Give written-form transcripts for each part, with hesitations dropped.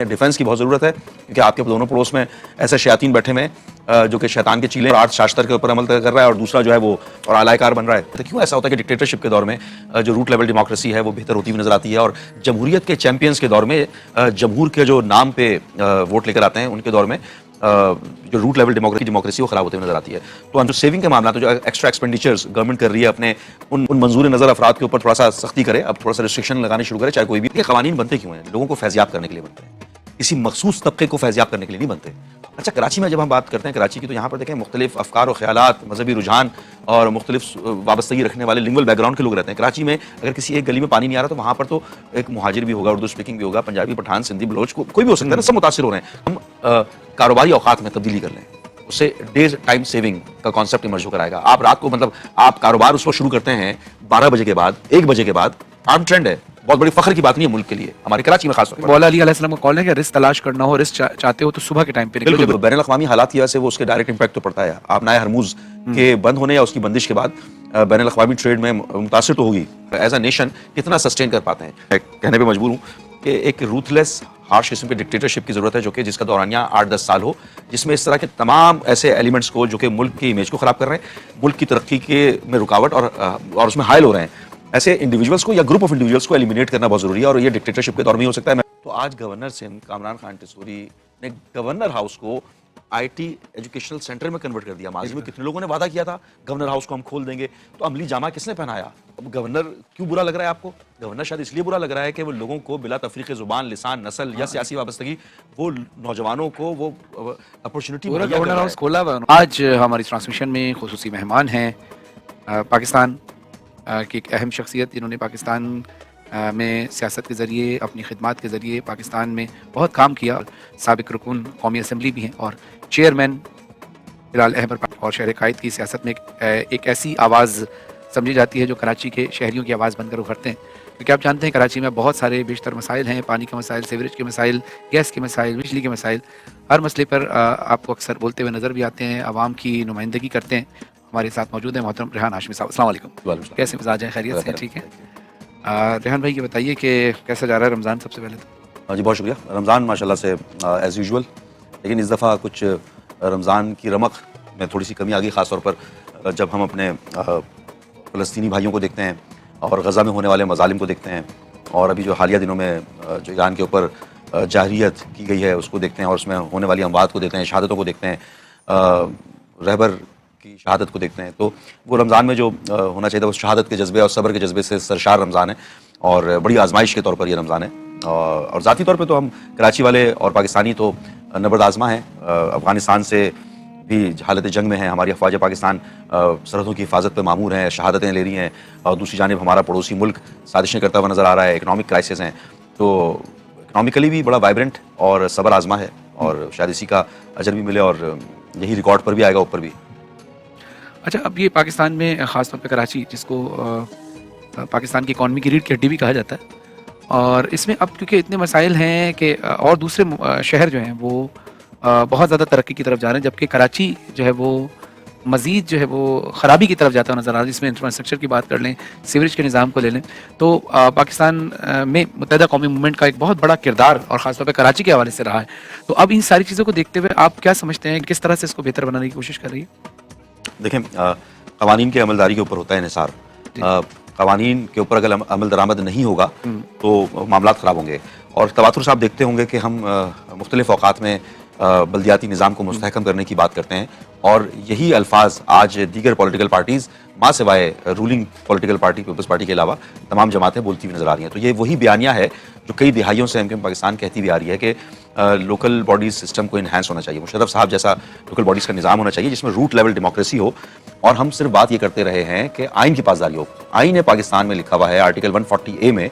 Defence की बहुत ज़रूरत है क्योंकि आपके दोनों पड़ोस में ऐसे शयातीन बैठे में जो कि शैतान के चीले आठ शास्त्र के ऊपर अमल कर रहा है और दूसरा जो है वो और आलायकार बन रहा है। तो क्यों ऐसा होता है कि डिक्टेटरशिप के दौर में जो रूट लेवल डेमोक्रेसी है वो बेहतर होती हुई नजर आती है और जमहूरियत के चैंपियंस के दौर में जमहूर के जो नाम पे वोट लेकर आते हैं उनके दौर में जो रूट लेवल डेमोक्रेसी वो खराब होते हुए नजर आती है। तो जो सेविंग के मामला तो जो एक्स्ट्रा एक्सपेंडिचर्स गवर्नमेंट कर रही है अपने उन मंजूर नजर अफराद के ऊपर थोड़ा सा सख्ती करे, अब थोड़ा सा रिस्ट्रिक्शन लगाने शुरू करे, चाहे कोई भी। ये कवानीन बनते क्यों हैं? लोगों को फैज़याब करने के लिए बनते हैं, किसी मखसूस तबके को फैज़याब करने के लिए नहीं बनते। अच्छा, कराची में जब हम बात करते हैं कराची की, तो यहाँ पर देखें मुख्तलिफ अफकार और ख्यालात, मजहबी रुझान और मुख्तलिफ वाबस्तगी रखने वाले लिंगुअल बैकग्राउंड के लोग रहते हैं। कराची में अगर किसी एक गली में पानी नहीं आ रहा तो वहाँ पर तो एक मुहाजिर भी होगा, उर्दू स्पीकिंग भी होगा, पंजाबी, पठान, सिंधी, बलोच, कोई भी हो सकता है ना, सब मुतासिर हो रहे हैं। हम कारोबारी औकात में तब्दीली कर लें, उससे डे टाइम सेविंग का कॉन्सेप्ट इमर्ज होकर आएगा। आप रात को मतलब आप कारोबार उस वक्त शुरू करते हैं 12 बजे के बाद, 1 बजे के बाद, आम ट्रेंड है, बहुत बड़ी फख्र की बात नहीं है मुल्क के लिए, हमारे कराची में खास तौर पर। मौला अली अलैहिस्सलाम का कॉल है कि रिस्क तलाश करना हो, रिस्क चाहते हो तो सुबह के टाइम पे निकलो। बिल्कुल, बैनुल अक़वामी हालात की वजह से वो उसके डायरेक्ट इंपैक्ट तो पड़ता है। आप नाए हरमुज के बंद होने या उसकी बंदिश के बाद बैनुल अक़वामी ट्रेड में मुतासिर तो होगी। एज अ नेशन कितना सस्टेन कर पाते हैं, मैं कहने पर मजबूर हूँ कि एक रूथलेस हार्श किस्म के डिक्टेटरशिप की जरूरत है जो कि जिसका दौरानिया 8-10 साल हो, जिसमें इस तरह के तमाम ऐसे एलिमेंट्स को जो कि मुल्क की इमेज को खराब कर रहे हैं, मुल्क की तरक्की के में रुकावट और उसमें हायल हो रहे हैं, ऐसे इंडिविजुअल्स को या ग्रुप ऑफ इंडिविजुअल्स को एलिमिनेट करना बहुत जरूरी है और ये डिक्टेटरशिप के दौर में ही हो सकता है। तो आज गवर्नर सिंध कामरान खान टिसोरी ने गवर्नर हाउस को आईटी एजुकेशनल सेंटर में कन्वर्ट कर दिया। माजी में कितने लोगों ने वादा किया था गवर्नर हाउस को हम खोल देंगे, तो अमली जामा किसने पहनाया? अब गवर्नर क्यों बुरा लग रहा है आपको? गवर्नर शायद इसलिए बुरा लग रहा है कि वो लोगों को बिला तफरीक जुबान, लिसान, नस्ल या सियासी वाबस्तगी, वो नौजवानों को वो अपॉर्चुनिटी गवर्नर हाउस खोला हुआ। आज हमारी ट्रांसमिशन में खुसूसी मेहमान हैं पाकिस्तान की एक अहम शख्सियत, जिन्होंने पाकिस्तान में सियासत के ज़रिए, अपनी खिदमात के ज़रिए पाकिस्तान में बहुत काम किया। साबिक रुकन कौमी असम्बली भी हैं और चेयरमैन बिलाल अहमद, और शहर कायद की सियासत में एक ऐसी आवाज़ समझी जाती है जो कराची के शहरियों की आवाज़ बनकर उभरते हैं। क्योंकि आप जानते हैं कराची में बहुत सारे बेशतर मसाइल हैं, पानी के मसाइल, सीवरेज के मसाइल, गैस के मसाइल, बिजली के मसाइल। हर मसले पर आपको अक्सर बोलते हुए नज़र भी आते हैं, आवाम की नुमाइंदगी करते हैं। हमारे साथ मौजूद है मोहतरम रेहान हाशमी साहब। अस्सलाम वालेकुम। कैसे मिजाज हैं? खैरियत से? ठीक है। रेहान भाई, ये बताइए कि कैसा जा रहा है रमज़ान सबसे पहले तो? हाँ जी, बहुत शुक्रिया। रमज़ान माशाल्लाह से एज़ यूजुअल, लेकिन इस दफ़ा कुछ रमज़ान की रमक में थोड़ी सी कमी आ गई, ख़ास तौर पर जब हम अपने फ़लस्तीनी भाइयों को देखते हैं और गज़ा में होने वाले मज़ालिम को देखते हैं और अभी जो हालिया दिनों में जो ईरान के ऊपर जारहियत की गई है उसको देखते हैं और उसमें होने वाली अमवात को देखते हैं, शहादतों को देखते हैं, रहबर की शहादत को देखते हैं। तो वो रमज़ान में जो होना चाहिए था वो शहादत के जज्बे और सब्र के जज्बे से सरशार रमज़ान है और बड़ी आजमाइश के तौर पर ये रमज़ान है। और ज़ाती तौर पे तो हम कराची वाले और पाकिस्तानी तो नबर्द आज़मा हैं। अफ़गानिस्तान से भी हालत जंग में है, हमारी अफवाज पाकिस्तान सरहदों की हिफाजत पे मामूर हैं, शहादतें ले रही हैं, और दूसरी जानिब हमारा पड़ोसी मुल्क साजिशें करता हुआ नज़र आ रहा है। इकनॉमिक क्राइसिस हैं, तो इकनॉमिकली भी बड़ा वाइब्रेंट और सब्र आज़मा है और शायद इसी का अजर भी मिले और यही रिकॉर्ड पर भी आएगा, ऊपर भी। अच्छा, अब ये पाकिस्तान में ख़ास तौर पे कराची, जिसको पाकिस्तान की इकॉनमी की रीढ़ की हड्डी भी कहा जाता है, और इसमें अब क्योंकि इतने मसाइल हैं कि और दूसरे शहर जो हैं वो बहुत ज़्यादा तरक्की की तरफ जा रहे हैं, जबकि कराची जो है वो मज़ीद जो है वो ख़राबी की तरफ जाता हुआ नज़र आ रहा है। जिसमें इंफ्रास्ट्रक्चर की बात कर लें, सीवरेज के निज़ाम को ले लें, तो पाकिस्तान में मुत्तहिदा कौमी मूवमेंट का एक बहुत बड़ा किरदार और ख़ास तौर पे कराची के हवाले से रहा है। तो अब इन सारी चीज़ों को देखते हुए आप क्या समझते हैं, किस तरह से इसको बेहतर बनाने की कोशिश कर रही है? देखें, क़वानीन के अमलदारी के ऊपर होता है इन्हिसार। क़वानीन के ऊपर अगर अमल दरामद नहीं होगा तो मामला ख़राब होंगे। और तवातुर से आप देखते होंगे कि हम मुख्तलिफ़ औक़ात में बल्दियाती निज़ाम को मुस्तहकम करने की बात करते हैं और यही अल्फाज आज दीगर पॉलिटिकल पार्टीज़ माँ सिवाय ruling political party, people's party के अलावा तमाम जमातें बोलती हुई नज़र आ रही हैं। तो ये वही बयानिया है जो कई दिहाइयों से एमकेएम पाकिस्तान कहती हुई आ रही है कि लोकल बॉडीज़ सिस्टम को इन्हांस होना चाहिए, मुशर्रफ साहब जैसा लोकल बॉडीज़ का निज़ाम होना चाहिए जिसमें रूट लेवल डेमोक्रेसी हो। और हम सिर्फ बात ये करते रहे हैं कि आइन की पासदारी हो। आइन ने पाकिस्तान में लिखा हुआ है आर्टिकल 140A में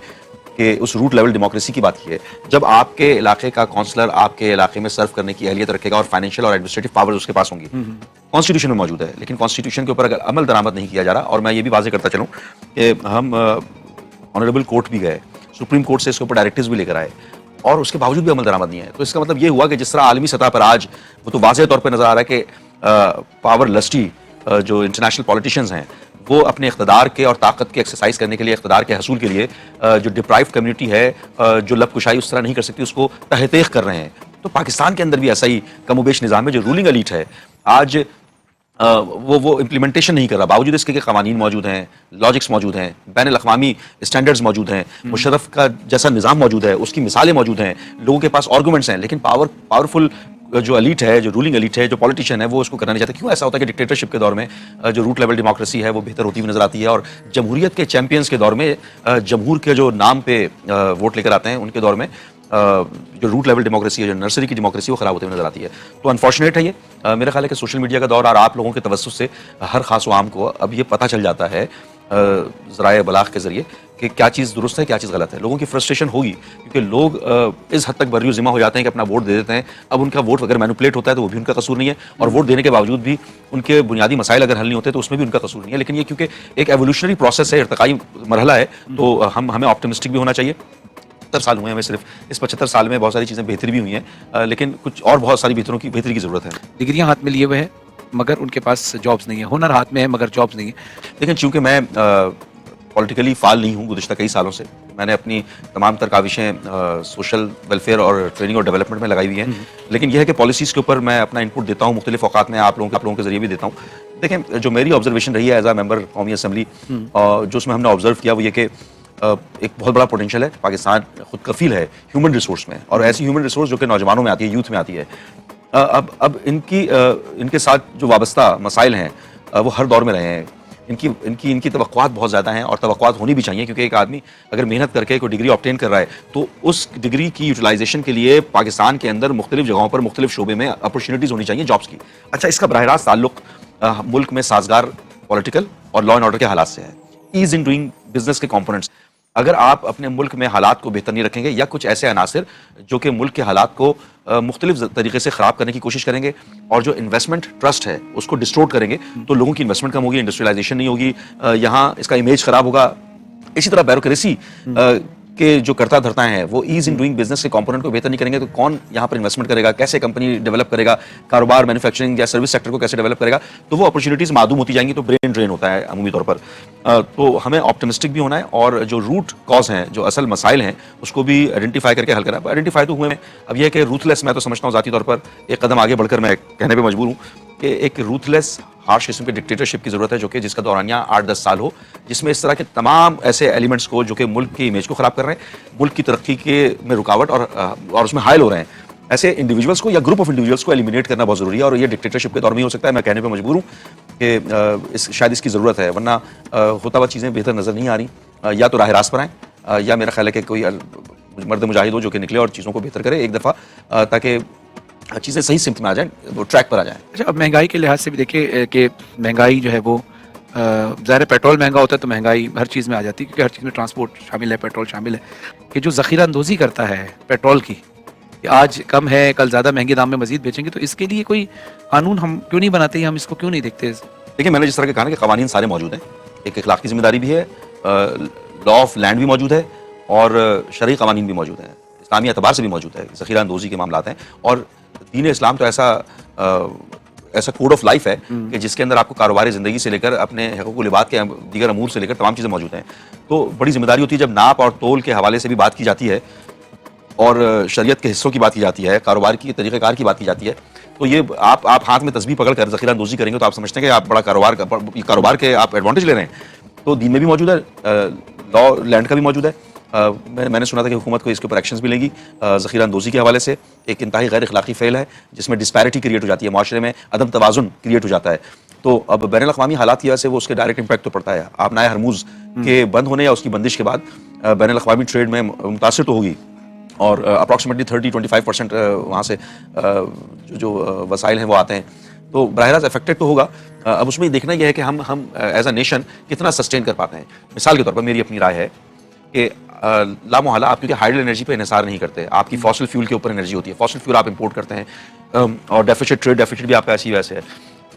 कि उस रूट लेवल डेमोक्रेसी की बात की है, जब आपके इलाके का काउंसलर आपके इलाके में सर्व करने की अहलियत रखेगा और फाइनेंशियल और एडमिनिस्ट्रेटिव पावर्स उसके पास होंगी। कॉन्स्टिट्यूशन में मौजूद है, लेकिन कॉन्स्टिट्यूशन के ऊपर अगर अमल दरामद नहीं किया जा रहा, और मैं ये भी वाज़ेह करता चलूँ कि हम ऑनरेबल कोर्ट भी गए, सुप्रीम कोर्ट से इसके ऊपर डायरेक्टिव्स भी लेकर आए और उसके बावजूद भी अमल दरामद नहीं है, तो इसका मतलब ये हुआ कि जिस तरह आलमी सतह पर आज वो तो वाज़ेह तौर पर नज़र आ रहा है कि पावर लस्टी जो इंटरनेशनल पॉलिटिशियंस हैं वो अपने इक़्तिदार के और ताकत के एक्सरसाइज करने के लिए, इक़्तिदार के हसूल के लिए जो डिप्राइव्ड कम्युनिटी है, जो लबकुशाई उस तरह नहीं कर सकती, उसको तहक़ीक़ कर रहे हैं। तो पाकिस्तान के अंदर भी ऐसा ही कमोबेश निज़ाम है। जो रूलिंग एलीट है आज वो इम्प्लीमेंटेशन नहीं कर रहा, बावजूद इसके कि क़वानीन मौजूद हैं, लॉजिक्स मौजूद हैं, बैन अल-अक़वामी स्टैंडर्ड्स मौजूद हैं, मुशर्रफ का जैसा निज़ाम मौजूद है, उसकी मिसालें मौजूद हैं, लोगों के पास आर्गूमेंट्स हैं, लेकिन पावरफुल जो एलीट है, जो रूलिंग एलीट है, जो पॉलिटिशियन है, वो उसको करना नहीं चाहते। क्यों ऐसा होता है कि डिक्टेटरशिप के दौर में जो रूट लेवल डेमोक्रेसी है वो बेहतर होती हुई नजर आती है, और जमहूरियत के चैंपियंस के दौर में, जमहूर के जो नाम पे वोट लेकर आते हैं, उनके दौर में जो रूट लेवल डेमोक्रेसी है, जो नर्सरी की डेमोक्रेसी, वो खराब होती हुई नजर आती है। तो अनफॉर्चुनेट है ये। मेरा ख्याल है कि सोशल मीडिया का दौर और आप लोगों के तवज्जुह से हर खास व आम को अब ये पता चल जाता है ज़राए बलाग के जरिए कि क्या चीज़ दुरुस्त है, क्या चीज़ गलत है। लोगों की फ्रस्ट्रेशन होगी क्योंकि लोग इस हद तक बर्रियो ज़िम्मा हो जाते हैं कि अपना वोट दे देते हैं। अब उनका वोट अगर मैनिपुलेट होता है तो वो भी उनका कसूर नहीं है, और वोट देने के बावजूद भी उनके बुनियादी मसाइल अगर हल नहीं होते तो उसमें भी उनका कसूर नहीं है। लेकिन ये क्योंकि एक एवोल्यूशनरी प्रोसेस है, इर्तिकाई मरहला है, तो हमें ऑप्टिमिस्टिक भी होना चाहिए। 75 साल हुए हैं हमें, सिर्फ इस 75 साल में बहुत सारी चीज़ें बेहतर भी हुई हैं, लेकिन कुछ और बहुत सारी बेहतरी की ज़रूरत है। डिग्रियां हाथ में लिए हुए हैं मगर उनके पास जॉब्स नहीं है, हुनर हाथ में है मगर जॉब्स नहीं है। लेकिन चूंकि मैं पॉलिटिकली फाल नहीं हूँ गुज़िश्ता कई सालों से, मैंने अपनी तमाम तर काविशें सोशल वेलफेयर और ट्रेनिंग और डेवलपमेंट में लगाई हुई हैं। लेकिन यह है कि पॉलिसीज़ के ऊपर मैं अपना इनपुट देता हूँ मुख्तलिफ औकात में, आप लोगों के जरिए भी देता हूँ। देखें, जो मेरी ऑब्जर्वेशन रही है एज आ मेंबर कौमी असम्बली, जो उसमें हमने ऑब्जर्व किया वो ये कि एक बहुत बड़ा पोटेंशियल है। पाकिस्तान खुद कफील है ह्यूमन रिसोर्स में, और ऐसी ह्यूमन रिसोर्स जो कि नौजवानों में आती है, यूथ में आती है। अब इनके साथ जो वाबस्ता मसाइल हैं वो हर दौर में रहे हैं। इनकी तवक्कुआत बहुत ज़्यादा हैं, और तवक्कुआत होनी भी चाहिए, क्योंकि एक आदमी अगर मेहनत करके कोई डिग्री ऑब्टेन कर रहा है तो उस डिग्री की यूटिलाइजेशन के लिए पाकिस्तान के अंदर मुख्तलिफ जगहों पर मुख्तलिफ शोबे में अपॉर्चुनिटीज़ होनी चाहिए जॉब्स की। अच्छा, इसका बराह रास्त ताल्लुक मुल्क में साजगार पॉलिटिकल और लॉ एंड ऑर्डर के हालात से है। ईज इन डूइंग बिजनेस के कॉम्पोनेंट्स, अगर आप अपने मुल्क में हालात को बेहतर नहीं रखेंगे, या कुछ ऐसे अनासर जो कि मुल्क के हालात को मुख्तलिफ तरीके से ख़राब करने की कोशिश करेंगे, और जो इन्वेस्टमेंट ट्रस्ट है उसको डिस्टोर्ट करेंगे, तो लोगों की इन्वेस्टमेंट कम होगी, इंडस्ट्रियलाइजेशन नहीं होगी, यहाँ इसका इमेज ख़राब होगा। इसी तरह ब्यूरोक्रेसी के जो करता धरता हैं वो ईज इन डूइंग बिजनेस के कंपोनेंट को बेहतर नहीं करेंगे, तो कौन यहाँ पर इन्वेस्टमेंट करेगा, कैसे कंपनी डेवलप करेगा, कारोबार, मैन्युफैक्चरिंग या सर्विस सेक्टर को कैसे डेवलप करेगा, तो वो अपॉर्चुनिटीज़ मादूम होती जाएंगी, तो ब्रेन ड्रेन होता है अमूमी तौर पर। तो हमें ऑप्टिमिस्टिक भी होना है, और जो रूट कॉज हैं, जो असल मसाइल हैं, उसको भी आइडेंटिफाई करके हल करना है। आइडेंटिफाई तो हुए हैं, अब यह है कि रूथलेस, मैं तो समझता हूँ ज़ाती तौर पर एक कदम आगे बढ़कर मैं कहने पर मजबूर हूँ कि एक रूथलेस हार्श किस्म के डिक्टेटरशिप की ज़रूरत है, जो कि जिसका दौरानिया 8-10 साल हो, जिसमें इस तरह के तमाम ऐसे एलिमेंट्स को जो कि मुल्क की इमेज को ख़राब कर रहे हैं, मुल्क की तरक्की के में रुकावट और उसमें हायल हो रहे हैं, ऐसे इंडिविजुअल्स को या ग्रुप ऑफ इंडिविजुअल्स को एलिमिनेट करना बहुत ज़रूरी है। और ये डिक्टेटरशिप के दौर में हो सकता है। मैं कहने पर मजबूर हूँ कि शायद इसकी ज़रूरत है, वरना होता हुआ चीज़ें बेहतर नज़र नहीं आ रही। या तो राह रास्त पर आएँ, या मेरा ख्याल है कि कोई मर्द मुजाहिद हो जो कि निकले और चीज़ों को बेहतर करे एक दफ़ा, ताकि चीज़ें सही सिमत में आ जाएं, वो ट्रैक पर आ जाएं। अच्छा, अब महंगाई के लिहाज से भी देखिए कि महंगाई जो है वो ज़ाहिर पेट्रोल महंगा होता है तो महंगाई हर चीज़ में आ जाती है, क्योंकि हर चीज़ में ट्रांसपोर्ट शामिल है, पेट्रोल शामिल है। कि जो ज़ख़ीरा अंदोज़ी करता है पेट्रोल की, कि आज कम है कल ज़्यादा महंगे दाम में मज़ीद बेचेंगे, तो इसके लिए कोई कानून हम क्यों नहीं बनाते, हम इसको क्यों नहीं देखते? देखिए, मैंने जिस तरह के कहा ना कि क़वानीन सारे मौजूद हैं, एक इखलाकी जिम्मेदारी भी है, लॉ ऑफ लैंड भी मौजूद है, और शरई क़वानीन भी मौजूद हैं, इस्लामी एतबार से भी मौजूद है, ज़ख़ीरा अंदोज़ी के मामलात हैं। और दीन इस्लाम तो ऐसा कोड ऑफ लाइफ है कि जिसके अंदर आपको कारोबारी ज़िंदगी से लेकर अपने हक़ूक़ लिबाद के दीगर अमूर से लेकर तमाम चीज़ें मौजूद हैं। तो बड़ी जिम्मेदारी होती है जब नाप और तोल के हवाले से भी बात की जाती है, और शरीयत के हिस्सों की बात की जाती है, कारोबार की तरीक़ेकार की बात की जाती है। तो ये आप हाथ में तस्बीह पकड़ कर ज़ख़ीरा अंदोज़ी करेंगे तो आप समझते हैं कि आप बड़ा कारोबार के आप एडवांटेज ले रहे हैं। तो दीन में भी मौजूद है, लॉ लैंड का भी मौजूद है। मैंने सुना था कि हुकूमत को इसके ऊपर एक्शंस भी लेगी। ज़ख़ीरा अंदोज़ी के हवाले से एक इंतहाई गैर अखलाक़ी फ़ेल है, जिसमें डिस्पैरिटी क्रिएट हो जाती है, माशरे में अदम तवाज़ुन क्रिएट हो जाता है। तो अब बैनुल अक़वामी हालात की वजह से वो उसके डायरेक्ट इम्पैक्ट तो पड़ता है। आप नाए हरमूज़ के बंद होने या उसकी बंदिश के बाद बैनुल अक़वामी ट्रेड में मुतासिर तो होगी, और अप्रॉक्सीमेटली 30-25% वहाँ से जो वसाइल हैं वो आते हैं, तो बराह रास्त अफेक्टेड तो होगा। अब उसमें देखना यह है कि हम एज अ नेशन कितना सस्टेन कर पाते हैं। मिसाल के तौर पर मेरी अपनी राय है कि लामोहला आप क्योंकि हाइडल एनर्जी पे इन्हिसार नहीं करते, आपकी फॉसिल फ्यूल के ऊपर एनर्जी होती है, फॉसिल फ्यूल आप इंपोर्ट करते हैं, और डेफिसिट ट्रेड डेफिसिट भी आपका ऐसी वैसे है।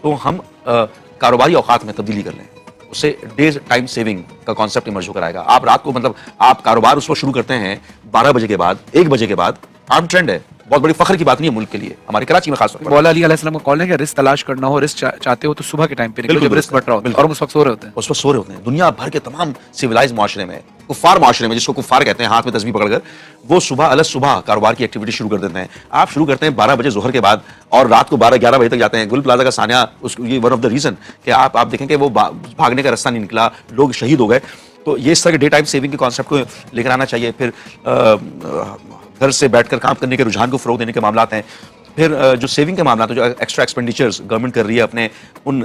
तो हम कारोबारी औकात में तब्दीली कर लें, उससे डे टाइम सेविंग का कॉन्सेप्ट इमर्ज होकर आएगा। आप रात को, मतलब आप कारोबार उस वक्त शुरू करते हैं 12 बजे के बाद, 1 बजे के बाद, आर्म ट्रेंड है बहुत बड़ी फख्र की बात नहीं है मुल्क के लिए, हमारे कराची में खास तौर पर। मौला अली अलैहिस्सलाम का कॉल है कि रिस्क तलाश करना हो, रिस्क चाहते हो तो सुबह के टाइम पे निकलो बिल्कुल जब रिस्क बढ़ रहा होता है, बिल्कुल। और उस वक्त सो रहे होते हैं। उस पर सो रहे होते हैं। दुनिया भर के तमाम सिविलाइज माशरे में, कुफ्फार माशरे में, जिसको कुफ्फार कहते हैं, हाथ में तस्बीह पकड़कर, वो सुबह अलग सुबह कारोबार की एक्टिविटी शुरू कर देते हैं। आप शुरू करते हैं 12 बजे जोहर के बाद और रात को 12-11 बजे तक जाते हैं। गुल प्लाजा का सानिया, ये वन ऑफ द रीजन कि आप देखें कि वो भागने का रास्ता नहीं निकला, लोग शहीद हो गए। तो ये इस तरह के डे टाइम सेविंग के कॉन्सेप्ट को लेकर आना चाहिए। फिर घर से बैठकर काम करने के रुझान को फरोग देने के मामला हैं। फिर जो सेविंग के मामला, तो जो एक्स्ट्रा एक्सपेंडिचर्स गवर्नमेंट कर रही है अपने उन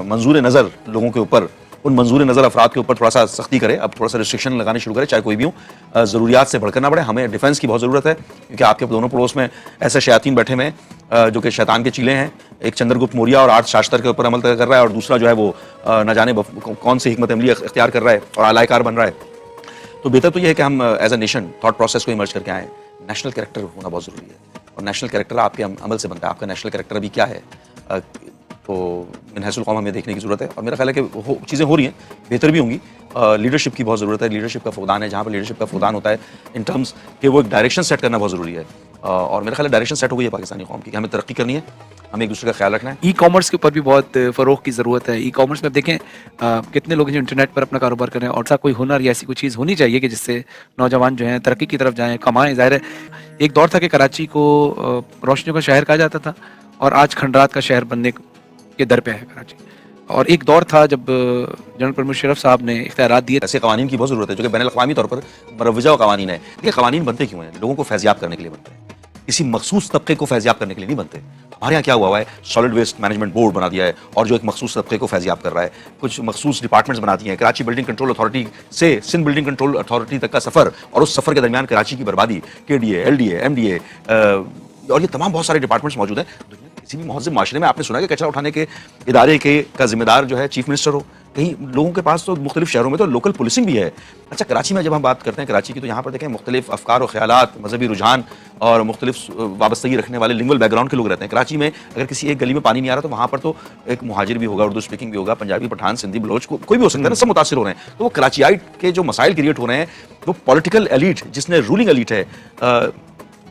मंजूर नज़र लोगों के ऊपर, उन मंजूर नज़र अफराद के ऊपर थोड़ा सा सख्ती करे, अब थोड़ा सा रिस्ट्रिक्शन लगाने शुरू करे, चाहे कोई भी हो। ज़रूरियात से बढ़कर ना बढ़े। हमें डिफेंस की बहुत ज़रूरत है, क्योंकि आपके दोनों पड़ोस में ऐसे शयातीन बैठे हुए हैं जो कि शैतान के चीले हैं। एक चंद्रगुप्त मौर्य और 8 शास्त्र के ऊपर अमल कर रहा है, और दूसरा जो है वो न जाने कौन सी हिकमत अमली इख्तियार कर रहा है और आलायकार बन रहा है। तो बेहतर तो ये है कि हम as a nation thought process को इमर्ज करके आएँ। नेशनल कैरेक्टर होना बहुत ज़रूरी है, और नेशनल कैरेक्टर आपके अमल से बनता है। आपका नेशनल कैरेक्टर अभी क्या है, तो मिनहसुल कौम हमें देखने की ज़रूरत है। और मेरा ख्याल है कि चीज़ें हो रही हैं, बेहतर भी होंगी। लीडरशिप की बहुत ज़रूरत है, लीडरशिप का फुकदान है। जहाँ पर लीडरशिप का फुकदान होता है इन टर्म्स कि वो एक डायरेक्शन सेट करना बहुत ज़रूरी है। और मेरा ख्याल है डायरेक्शन सेट हो गई है पाकिस्तानी कौम की, हमें तरक्की करनी है, हमें एक दूसरे का ख्याल रखना है। ई कॉमर्स के ऊपर भी बहुत फ़रोग़ की ज़रूरत है। ई कॉमर्स में अब देखें कितने लोग हैं जो इंटरनेट पर अपना कारोबार कर रहे हैं, और सा कोई हुनर या ऐसी कोई चीज़ होनी चाहिए कि जिससे नौजवान जो हैं तरक्की की तरफ जाएँ, कमाएँ। ज़ाहिर है एक दौर था कि कराची को रोशनियों का शहर कहा जाता था, और आज खंडरात का शहर बनने के दर पे है कराची। और एक दौर था जब जनरल प्रमुख मुशर्रफ साहब ने इख्तियारात दिए। ऐसे कवानीन की बहुत ज़रूरत है जो कि बैनुल-अक़वामी तौर पर मरवजा कवानीन है। ये कवानीन बनते क्यों हैं? लोगों को फैज़याब करने के लिए बनते हैं, किसी मखसूस तबके को फैज़याब करने के लिए नहीं बनते। हमारे यहाँ क्या हुआ है, सॉलिड वेस्ट मैनेजमेंट बोर्ड बना दिया है, और जो एक मखसूस तबके को फैज़याब कर रहा है। कुछ मखसूस डिपार्टमेंट्स बना दिए हैं। कराची बिल्डिंग कंट्रोल अथॉरिटी से सिंध बिल्डिंग कंट्रोल अथॉरिटी तक का सफ़र, और उस सफ़र के दरमियान कराची की बर्बादी, KDA, LDA, MDA, और ये तमाम बहुत सारे डिपार्टमेंट्स मौजूद हैं। किसी भी महज़िब माशरे में आपने सुना है कि कचरा उठाने के इदारे का जिम्मेदार जो है चीफ मिनिस्टर हो? कहीं लोगों के पास तो मुख्तलिफ शहरों में तो लोकल पुलिसिंग भी है। अच्छा, कराची में जब हम बात करते हैं कराची की, तो यहाँ पर देखें मुख्तलिफ अफकार और ख्यालात, मजहबी रुझान और मुख्तलिफ वाबस्तगी रखने वाले लिंगुअल बैकग्राउंड के लोग रहते हैं। कराची में अगर किसी एक गली में पानी नहीं आ रहा, तो वहाँ पर तो एक मुहाजिर भी होगा, उर्दू स्पीकिंग भी होगा, पंजाबी, पठान, सिंधी, बलोच, कोई भी हो सकता है ना, सब मुतासिर हो रहे हैं। तो वो कराचियाइट के जो मसाइल क्रिएट हो रहे हैं, वो पॉलिटिकल एलीट, जिसने रूलिंग एलीट है,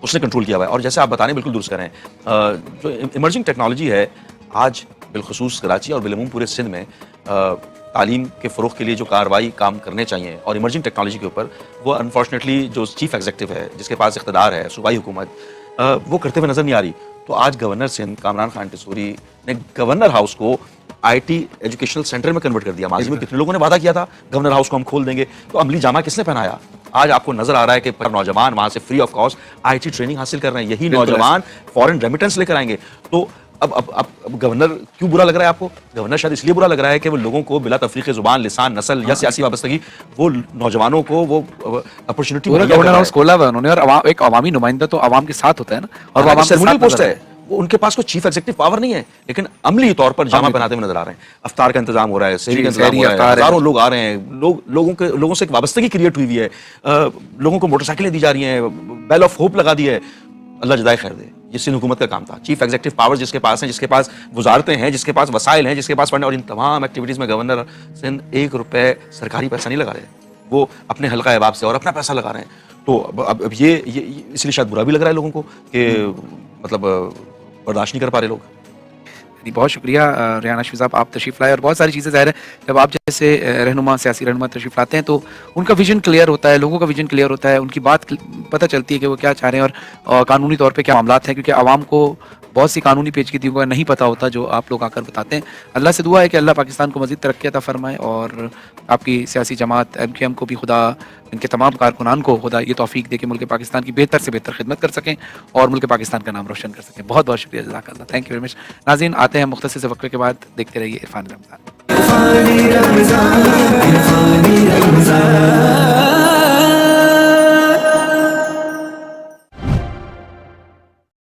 उसने कंट्रोल किया हुआ है। और जैसे आप बताने बिल्कुल दुरुस्त कर रहे हैं, जो इमर्जिंग टेक्नोलॉजी है आज बिलखुसूस कराची और बिलमूम पूरे सिंध में तालीम के फ़रोग़ के लिए जो कार्रवाई काम करने चाहिए और इमर्जिंग टेक्नोलॉजी के ऊपर, वो अनफॉर्चुनेटली जो चीफ एग्जीक्यूटिव है, जिसके पास इख्तिदार है, सूबाई हुकूमत, वो करते हुए नज़र नहीं आ रही। तो आज गवर्नर सिंध कामरान खान टिसूरी ने गवर्नर हाउस को IT एजुकेशनल सेंटर में कन्वर्ट कर दिया। माजी में कितने लोगों ने वादा किया था गवर्नर हाउस को हम खोल देंगे, तो अमली जामा किसने पहनाया? आज आपको नजर आ रहा है कि नौजवान वहां से free of cost IT training हासिल कर रहे हैं। यही नौजवान फॉरेन रेमिटेंस लेकर आएंगे। तो अब गवर्नर क्यों बुरा लग रहा है आपको? गवर्नर शायद इसलिए बुरा लग रहा है कि वो लोगों को बिला तफरीक जुबान, लिसान, नस्ल या सियासी वाबस्तगी, वो नौजवानों को वो अपॉर्चुनिटी गवर्नर हाउस खोला हुआ उन्होंने, और एक अवामी नुमाइंदा तो अवाम के साथ होता है ना, और वो अवाम के साथ पोस्ट है। वो उनके पास कोई चीफ एग्जीक्यूटिव पावर नहीं है, लेकिन अमली तौर पर जामा पहनाते हुए नजर आ रहे हैं। अफ्तार का इंतजाम हो रहा है, सहरी का इंतजाम हो रहा है, हजारों लोग आ रहे हैं, लोगों से एक वाबस्तगी क्रिएट हुई है। लोगों को मोटरसाइकिलें दी जा रही हैं, बेल ऑफ होप लगा दी है। अल्लाह जज़ाए खैर दे। ये सिंध हुकूमत का काम था। चीफ एग्जीक्यूटिव पावर्स जिसके पास हैं, जिसके पास वजारतें हैं, जिसके पास वसाइल हैं, जिसके पास फंड, और इन तमाम एक्टिविटीज़ में गवर्नर सिंध 1 रुपए सरकारी पैसा नहीं लगा रहे। वो अपने हल्का अहबाब से और अपना पैसा लगा रहे हैं। तो अब ये इसलिए शायद बुरा भी लग रहा है लोगों को कि मतलब बर्दाश्त नहीं कर पा रहे लोग। बहुत शुक्रिया रेहान हाशमी साहब, आप तशरीफ़ लाए। और बहुत सारी चीज़ें ज़ाहिर है जब आप जैसे रहनुमा, सियासी रहनुमा तशरीफ़ लाते हैं, तो उनका विजन क्लियर होता है, लोगों का विजन क्लियर होता है, उनकी बात पता चलती है कि वो क्या चाह रहे हैं और कानूनी तौर पे क्या मामलात हैं, क्योंकि आवाम को बहुत सी कानूनी पेचीदगियों का नहीं पता होता जो आप लोग आकर बताते हैं। अल्लाह से दुआ है कि अल्लाह पाकिस्तान को मज़ीद तरक्की अता फरमाए, और आपकी सियासी जमात MKM को भी खुदा, इनके तमाम कारकुनान को खुदा ये तौफीक दे कि मुल्क पाकिस्तान की बेहतर से बेहतर खिदमत कर सकें और मुल्क पाकिस्तान का नाम रोशन कर सकें। बहुत बहुत शुक्रिया, जज़ाकल्लाह, थैंक यू वेरी मच। नाज़रीन, आते हैं मुख्तसर से वक्फे के बाद, देखते रहिए इरफान रमज़ान।